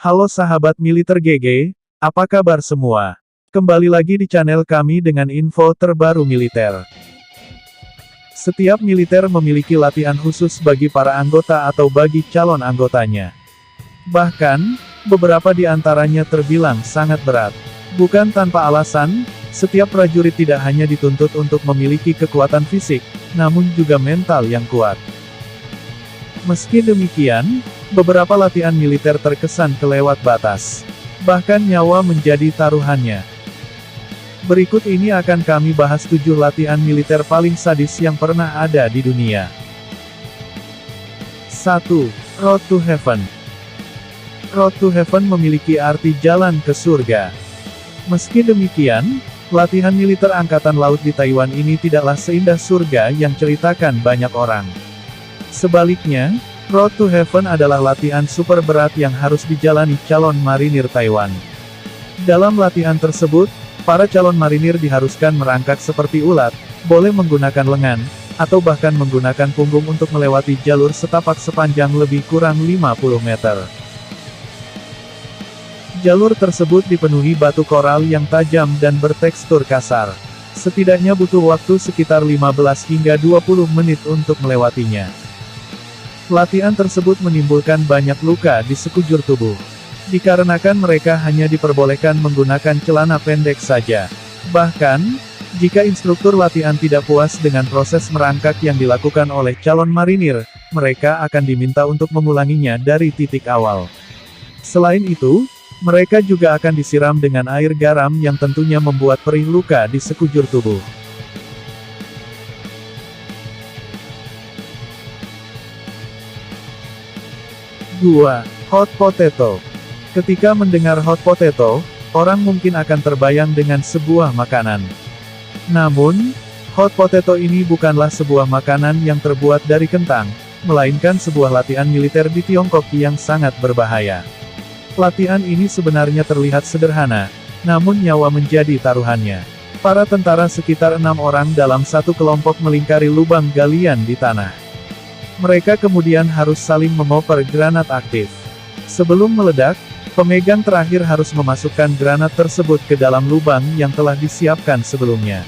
Halo sahabat militer GG, apa kabar semua? Kembali lagi di channel kami dengan info terbaru militer. Setiap militer memiliki latihan khusus bagi para anggota atau bagi calon anggotanya. Bahkan, beberapa di antaranya terbilang sangat berat. Bukan tanpa alasan, setiap prajurit tidak hanya dituntut untuk memiliki kekuatan fisik, namun juga mental yang kuat. Meski demikian, beberapa latihan militer terkesan kelewat batas. Bahkan nyawa menjadi taruhannya. Berikut ini akan kami bahas 7 latihan militer paling sadis yang pernah ada di dunia. 1. Road to Heaven. Road to Heaven memiliki arti jalan ke surga. Meski demikian, latihan militer Angkatan Laut di Taiwan ini tidaklah seindah surga yang ceritakan banyak orang. Sebaliknya, Road to Heaven adalah latihan super berat yang harus dijalani calon marinir Taiwan. Dalam latihan tersebut, para calon marinir diharuskan merangkak seperti ulat, boleh menggunakan lengan, atau bahkan menggunakan punggung untuk melewati jalur setapak sepanjang lebih kurang 50 meter. Jalur tersebut dipenuhi batu koral yang tajam dan bertekstur kasar. Setidaknya butuh waktu sekitar 15 hingga 20 menit untuk melewatinya. Latihan tersebut menimbulkan banyak luka di sekujur tubuh. Dikarenakan mereka hanya diperbolehkan menggunakan celana pendek saja. Bahkan, jika instruktur latihan tidak puas dengan proses merangkak yang dilakukan oleh calon marinir, mereka akan diminta untuk mengulanginya dari titik awal. Selain itu, mereka juga akan disiram dengan air garam yang tentunya membuat perih luka di sekujur tubuh. 2. Hot potato. Ketika mendengar hot potato, orang mungkin akan terbayang dengan sebuah makanan. Namun, hot potato ini bukanlah sebuah makanan yang terbuat dari kentang, melainkan sebuah latihan militer di Tiongkok yang sangat berbahaya. Latihan ini sebenarnya terlihat sederhana, namun nyawa menjadi taruhannya. Para tentara sekitar 6 orang dalam satu kelompok melingkari lubang galian di tanah. Mereka kemudian harus saling mengoper granat aktif. Sebelum meledak, pemegang terakhir harus memasukkan granat tersebut ke dalam lubang yang telah disiapkan sebelumnya.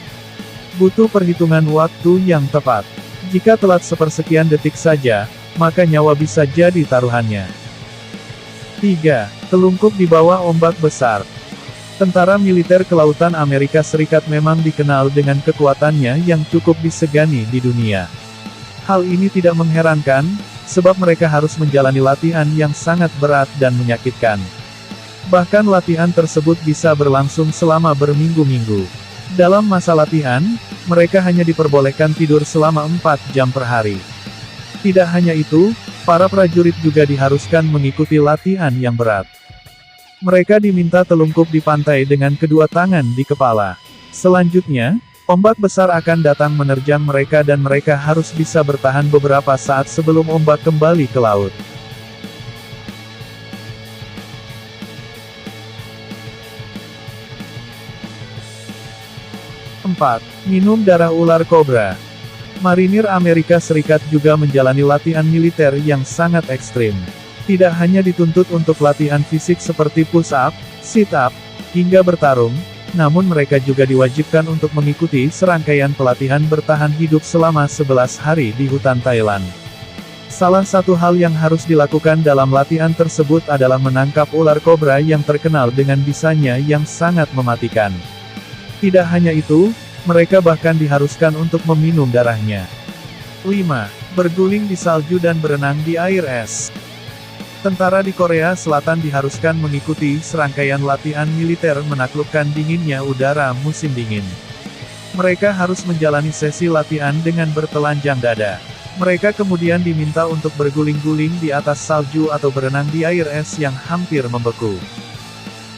Butuh perhitungan waktu yang tepat. Jika telat sepersekian detik saja, maka nyawa bisa jadi taruhannya. 3. Telungkup di bawah ombak besar. Tentara militer kelautan Amerika Serikat memang dikenal dengan kekuatannya yang cukup disegani di dunia. Hal ini tidak mengherankan, sebab mereka harus menjalani latihan yang sangat berat dan menyakitkan. Bahkan latihan tersebut bisa berlangsung selama berminggu-minggu. Dalam masa latihan, mereka hanya diperbolehkan tidur selama 4 jam per hari. Tidak hanya itu, para prajurit juga diharuskan mengikuti latihan yang berat. Mereka diminta telungkup di pantai dengan kedua tangan di kepala. Selanjutnya, ombak besar akan datang menerjang mereka dan mereka harus bisa bertahan beberapa saat sebelum ombak kembali ke laut. Empat. Minum darah ular kobra. Marinir Amerika Serikat juga menjalani latihan militer yang sangat ekstrim. Tidak hanya dituntut untuk latihan fisik seperti push-up, sit-up, hingga bertarung, namun mereka juga diwajibkan untuk mengikuti serangkaian pelatihan bertahan hidup selama 11 hari di hutan Thailand. Salah satu hal yang harus dilakukan dalam latihan tersebut adalah menangkap ular kobra yang terkenal dengan bisanya yang sangat mematikan. Tidak hanya itu, mereka bahkan diharuskan untuk meminum darahnya. 5. Berguling di salju dan berenang di air es. Tentara di Korea Selatan diharuskan mengikuti serangkaian latihan militer menaklukkan dinginnya udara musim dingin. Mereka harus menjalani sesi latihan dengan bertelanjang dada. Mereka kemudian diminta untuk berguling-guling di atas salju atau berenang di air es yang hampir membeku.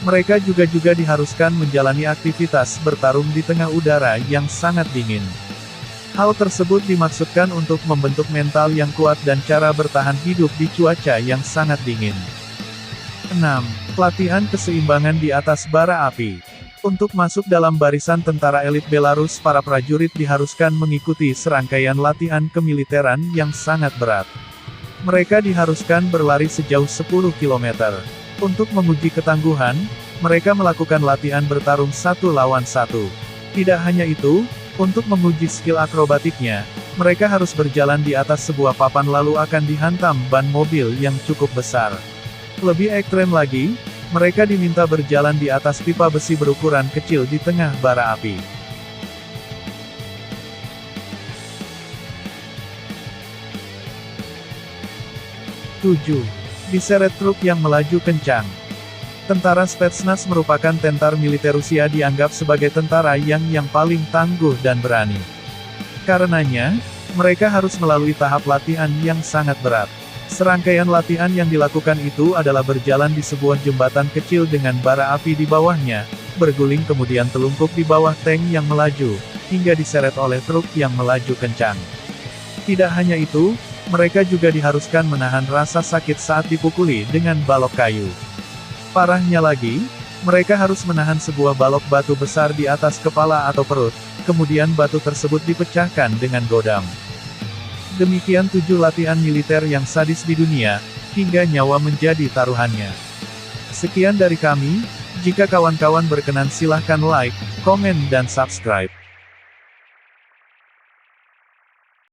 Mereka juga diharuskan menjalani aktivitas bertarung di tengah udara yang sangat dingin. Hal tersebut dimaksudkan untuk membentuk mental yang kuat dan cara bertahan hidup di cuaca yang sangat dingin. 6. Pelatihan keseimbangan di atas bara api. Untuk masuk dalam barisan tentara elit Belarus, para prajurit diharuskan mengikuti serangkaian latihan kemiliteran yang sangat berat. Mereka diharuskan berlari sejauh 10 km. Untuk menguji ketangguhan, mereka melakukan latihan bertarung satu lawan satu. Tidak hanya itu, untuk menguji skill akrobatiknya, mereka harus berjalan di atas sebuah papan lalu akan dihantam ban mobil yang cukup besar. Lebih ekstrem lagi, mereka diminta berjalan di atas pipa besi berukuran kecil di tengah bara api. Diseret truk yang melaju kencang. Tentara Spetsnaz merupakan tentara militer Rusia dianggap sebagai tentara yang paling tangguh dan berani. Karenanya, mereka harus melalui tahap latihan yang sangat berat. Serangkaian latihan yang dilakukan itu adalah berjalan di sebuah jembatan kecil dengan bara api di bawahnya, berguling kemudian telungkup di bawah tank yang melaju, hingga diseret oleh truk yang melaju kencang. Tidak hanya itu, mereka juga diharuskan menahan rasa sakit saat dipukuli dengan balok kayu. Parahnya lagi, mereka harus menahan sebuah balok batu besar di atas kepala atau perut, kemudian batu tersebut dipecahkan dengan godam. Demikian 7 latihan militer yang sadis di dunia, hingga nyawa menjadi taruhannya. Sekian dari kami, jika kawan-kawan berkenan silahkan like, komen dan subscribe.